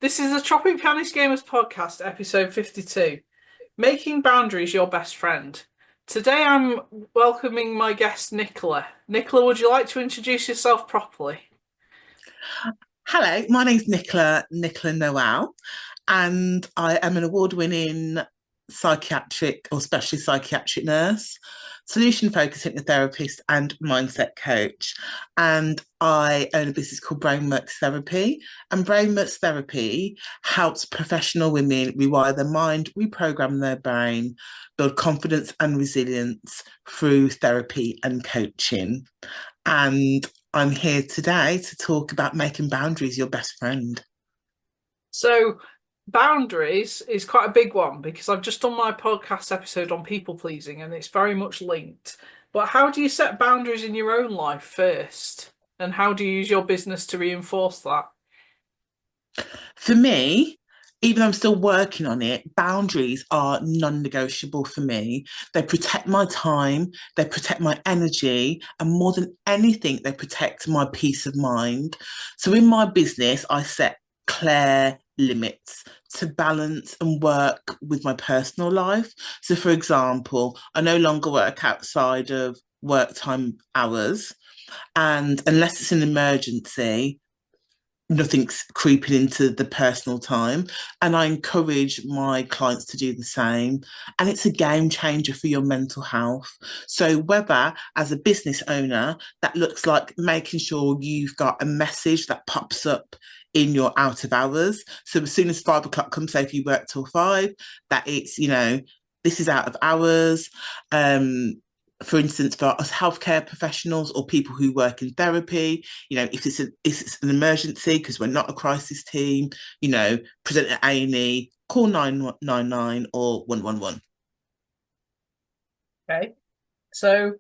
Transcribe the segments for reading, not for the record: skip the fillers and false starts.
This is the Tropic Pianist Gamers podcast, episode 52. Making boundaries your best friend. Today I'm welcoming my guest, Nicola. Nicola, would you like to introduce yourself properly? Hello, my name's Nicola Noél, and I am an award-winning psychiatric or specialist psychiatric nurse, solution focused hypnotherapist, and mindset coach. And I own a business called Brainworks Therapy. And Brainworks Therapy helps professional women rewire their mind, reprogram their brain, build confidence and resilience through therapy and coaching. And I'm here today to talk about making boundaries your best friend. So, boundaries is quite a big one because I've just done my podcast episode on people pleasing and it's very much linked. But how do you set boundaries in your own life first? And how do you use your business to reinforce that? For me, even though I'm still working on it, boundaries are non negotiable for me. They protect my time, they protect my energy, and more than anything, they protect my peace of mind. So in my business, I set clear limits to balance and work with my personal life. So, for example, I no longer work outside of work time hours. And unless it's an emergency, nothing's creeping into the personal time. And I encourage my clients to do the same. And it's a game changer for your mental health. So, whether as a business owner, that looks like making sure you've got a message that pops up in your out of hours. So, as soon as 5 o'clock comes, say if you work till five, that it's, this is out of hours. For instance, for us healthcare professionals or people who work in therapy, if it's an emergency because we're not a crisis team, present at A&E, call 999 or 111. Okay. So,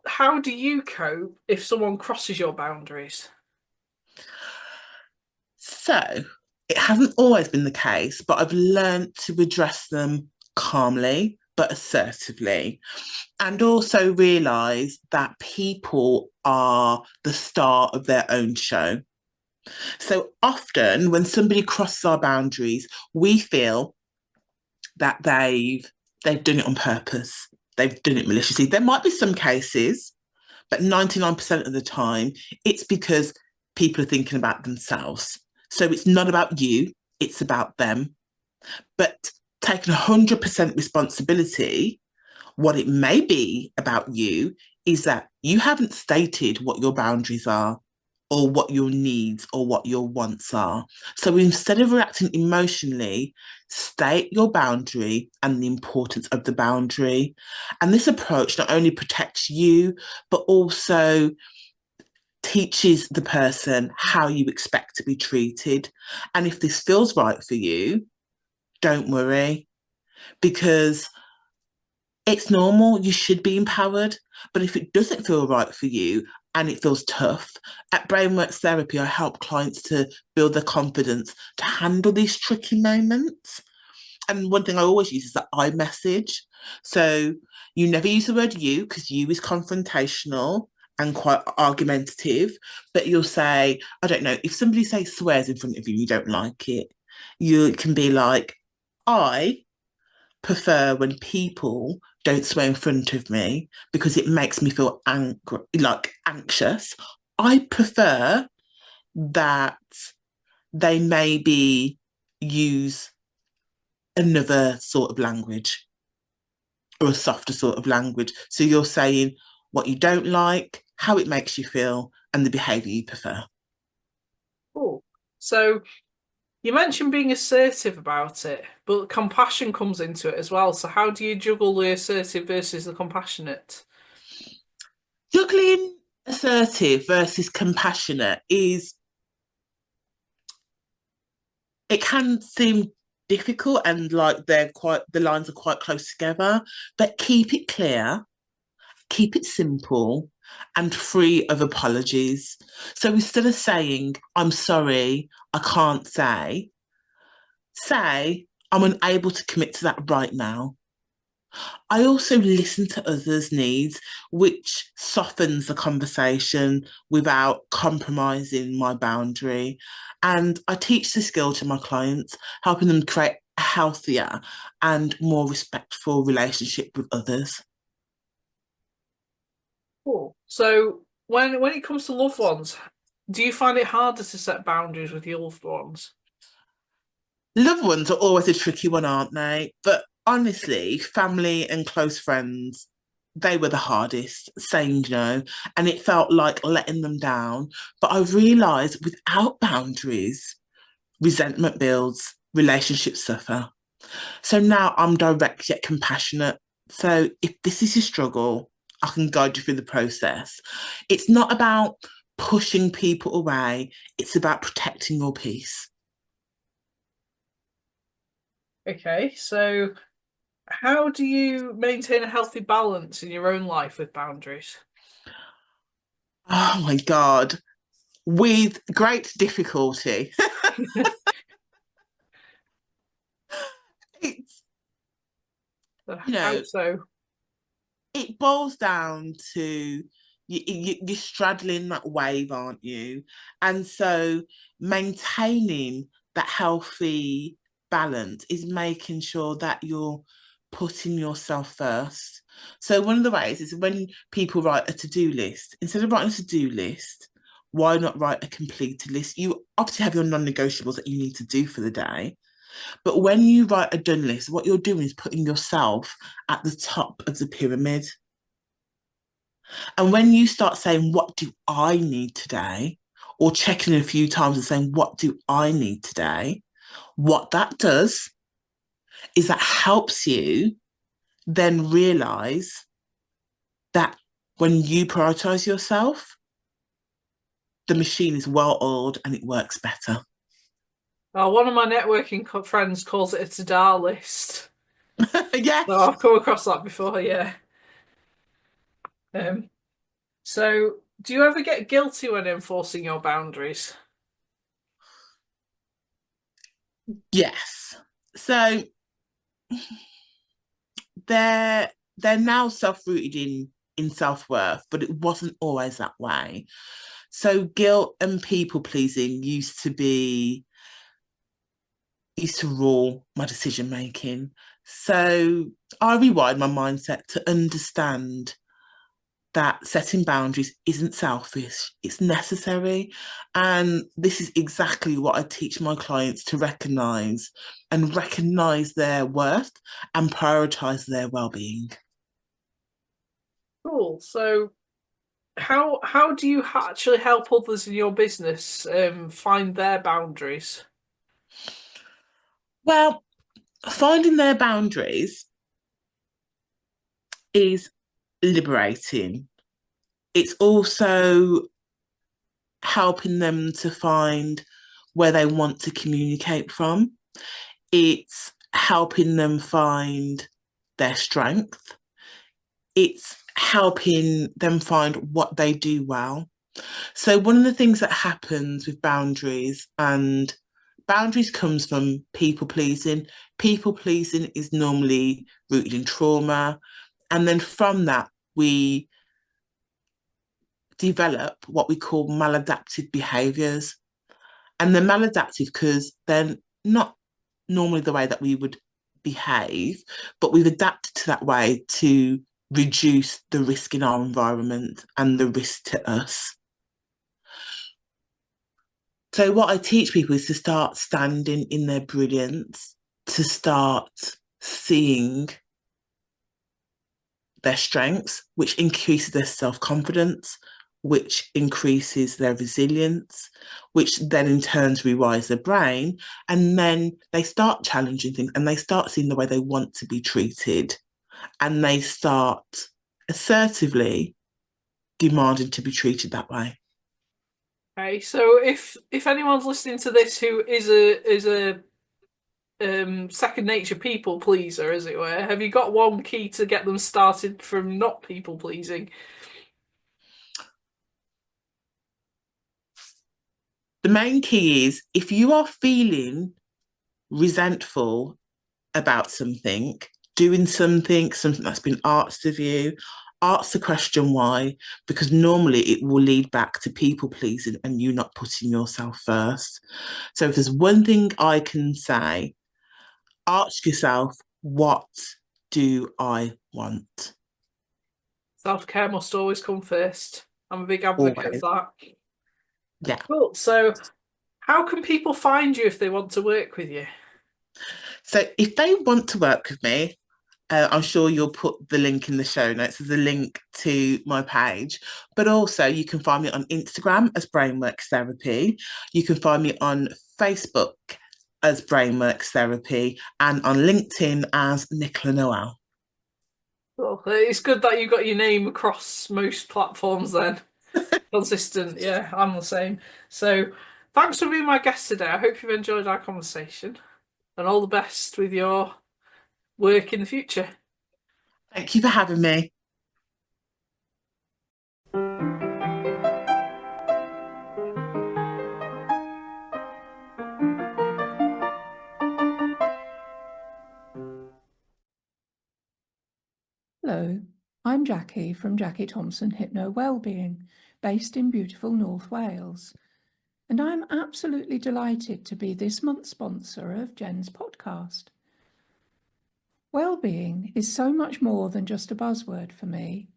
how do you cope if someone crosses your boundaries? So it hasn't always been the case, but I've learned to address them calmly but assertively, and also realize that people are the star of their own show. So often when somebody crosses our boundaries, we feel that they've done it on purpose. They've done it maliciously. There might be some cases, but 99% of the time, it's because people are thinking about themselves. So it's not about you, it's about them. But taking 100% responsibility, what it may be about you is that you haven't stated what your boundaries are or what your needs or what your wants are. So instead of reacting emotionally, state your boundary and the importance of the boundary. And this approach not only protects you, but also teaches the person how you expect to be treated. And if this feels right for you, don't worry, because it's normal. You should be empowered. But if it doesn't feel right for you and it feels tough, at Brainworks Therapy, I help clients to build their confidence to handle these tricky moments. And one thing I always use is the I message. So you never use the word you because you is confrontational and quite argumentative, but you'll say, I don't know, if somebody says swears in front of you, you don't like it, you can be like, I prefer when people don't swear in front of me because it makes me feel angry, like anxious. I prefer that they maybe use another sort of language or a softer sort of language. So you're saying what you don't like, how it makes you feel, and the behaviour you prefer. Cool. So, you mentioned being assertive about it, but compassion comes into it as well. So, how do you juggle the assertive versus the compassionate? Juggling assertive versus compassionate is, it can seem difficult and like the lines are quite close together, but keep it clear, keep it simple and free of apologies. So instead of saying I'm sorry, I can't say I'm unable to commit to that right now. I also listen to others' needs, which softens the conversation without compromising my boundary. And I teach the skill to my clients, helping them create a healthier and more respectful relationship with others. Cool. So when it comes to loved ones, do you find it harder to set boundaries with your loved ones? Loved ones are always a tricky one, aren't they? But honestly, family and close friends, they were the hardest, saying no. And it felt like letting them down. But I've realised without boundaries, resentment builds, relationships suffer. So now I'm direct yet compassionate. So if this is your struggle, I can guide you through the process. It's not about pushing people away, it's about protecting your peace. Okay, so how do you maintain a healthy balance in your own life with boundaries? Oh my God. With great difficulty. It's, you How know, so? it boils down to you're straddling that wave, aren't you? And so maintaining that healthy balance is making sure that you're putting yourself first. So one of the ways is when people write a to-do list, instead of writing a to-do list, why not write a completed list? You obviously have your non-negotiables that you need to do for the day. But when you write a done list, what you're doing is putting yourself at the top of the pyramid. And when you start saying, what do I need today? Or checking a few times and saying, what do I need today? What that does is that helps you then realize that when you prioritize yourself, the machine is well oiled and it works better. One of my networking friends calls it a to-do list. So Yes. I've come across that before, yeah. Um, so do you ever get guilty when enforcing your boundaries? Yes. So they're they're now self-rooted in self-worth, but it wasn't always that way. So guilt and people pleasing used to rule my decision making. So I rewired my mindset to understand that setting boundaries isn't selfish, it's necessary. And this is exactly what I teach my clients to recognize their worth and prioritize their well-being. Cool. So how do you actually help others in your business find their boundaries? Well, finding their boundaries is liberating. It's also helping them to find where they want to communicate from. It's helping them find their strength. It's helping them find what they do well. So one of the things that happens with boundaries, and boundaries comes from people pleasing. People pleasing is normally rooted in trauma. And then from that, we develop what we call maladaptive behaviors. And they're maladaptive because they're not normally the way that we would behave, but we've adapted to that way to reduce the risk in our environment and the risk to us. So, what I teach people is to start standing in their brilliance, to start seeing their strengths, which increases their self confidence, which increases their resilience, which then in turn rewires their brain. And then they start challenging things and they start seeing the way they want to be treated. And they start assertively demanding to be treated that way. Okay, so if anyone's listening to this who is a second nature people pleaser, as it were, have you got one key to get them started from not people pleasing? The main key is if you are feeling resentful about something, doing something that's been asked of you, ask the question why, because normally it will lead back to people pleasing and you not putting yourself first. So if there's one thing I can say, ask yourself, what do I want? Self-care must always come first. I'm a big advocate of Always. that. Yeah. Cool. So, how can people find you if they want to work with you? So if they want to work with me, I'm sure you'll put the link in the show notes. There's a link to my page, but also you can find me on Instagram as Brainworks Therapy. You can find me on Facebook as Brainworks Therapy and on LinkedIn as Nicola Noél. Well, it's good that you got your name across most platforms then. Consistent. Yeah, I'm the same. So, thanks for being my guest today. I hope you've enjoyed our conversation and all the best with your work in the future. Thank you for having me. Hello, I'm Jackie from Jackie Thompson Hypno Wellbeing, based in beautiful North Wales. And I'm absolutely delighted to be this month's sponsor of Jen's podcast. Wellbeing is so much more than just a buzzword for me.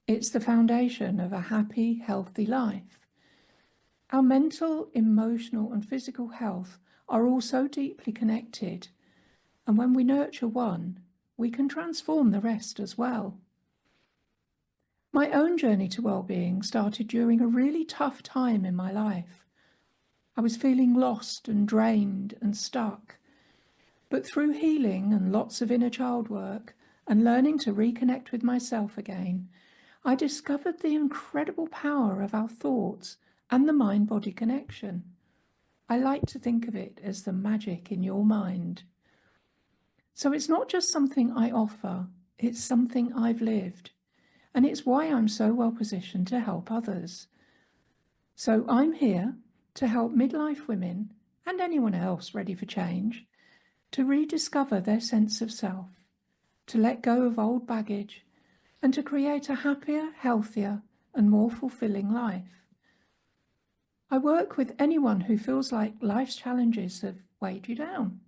It's the foundation of a happy, healthy life. Our mental, emotional, and physical health are all so deeply connected. And when we nurture one, we can transform the rest as well. My own journey to well-being started during a really tough time in my life. I was feeling lost and drained and stuck. But through healing and lots of inner child work and learning to reconnect with myself again, I discovered the incredible power of our thoughts and the mind-body connection. I like to think of it as the magic in your mind. So it's not just something I offer, it's something I've lived. And it's why I'm so well positioned to help others. So I'm here to help midlife women and anyone else ready for change to rediscover their sense of self, to let go of old baggage, and to create a happier, healthier, and more fulfilling life. I work with anyone who feels like life's challenges have weighed you down.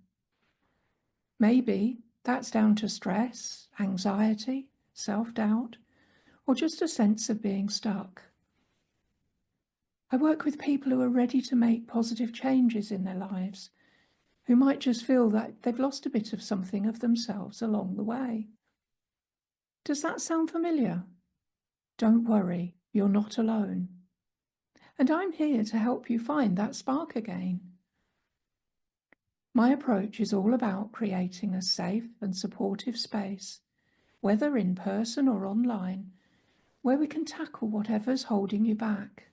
Maybe that's down to stress, anxiety, self-doubt, or just a sense of being stuck. I work with people who are ready to make positive changes in their lives, who might just feel that they've lost a bit of something of themselves along the way. Does that sound familiar? Don't worry, you're not alone. And I'm here to help you find that spark again. My approach is all about creating a safe and supportive space, whether in person or online, where we can tackle whatever's holding you back.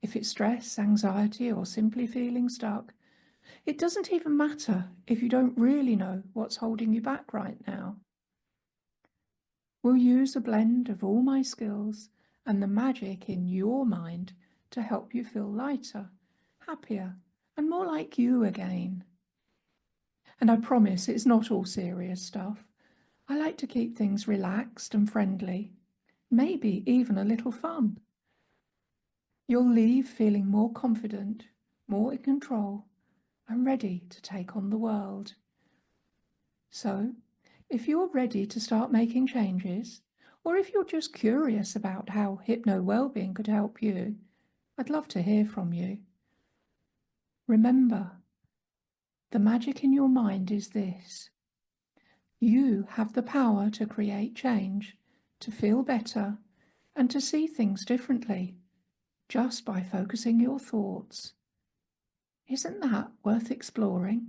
If it's stress, anxiety, or simply feeling stuck, it doesn't even matter if you don't really know what's holding you back right now. We'll use a blend of all my skills and the magic in your mind to help you feel lighter, happier, and more like you again. And I promise it's not all serious stuff. I like to keep things relaxed and friendly, maybe even a little fun. You'll leave feeling more confident, more in control, and ready to take on the world. So, if you're ready to start making changes, or if you're just curious about how hypno wellbeing could help you, I'd love to hear from you. Remember, the magic in your mind is this. You have the power to create change, to feel better, and to see things differently, just by focusing your thoughts. Isn't that worth exploring?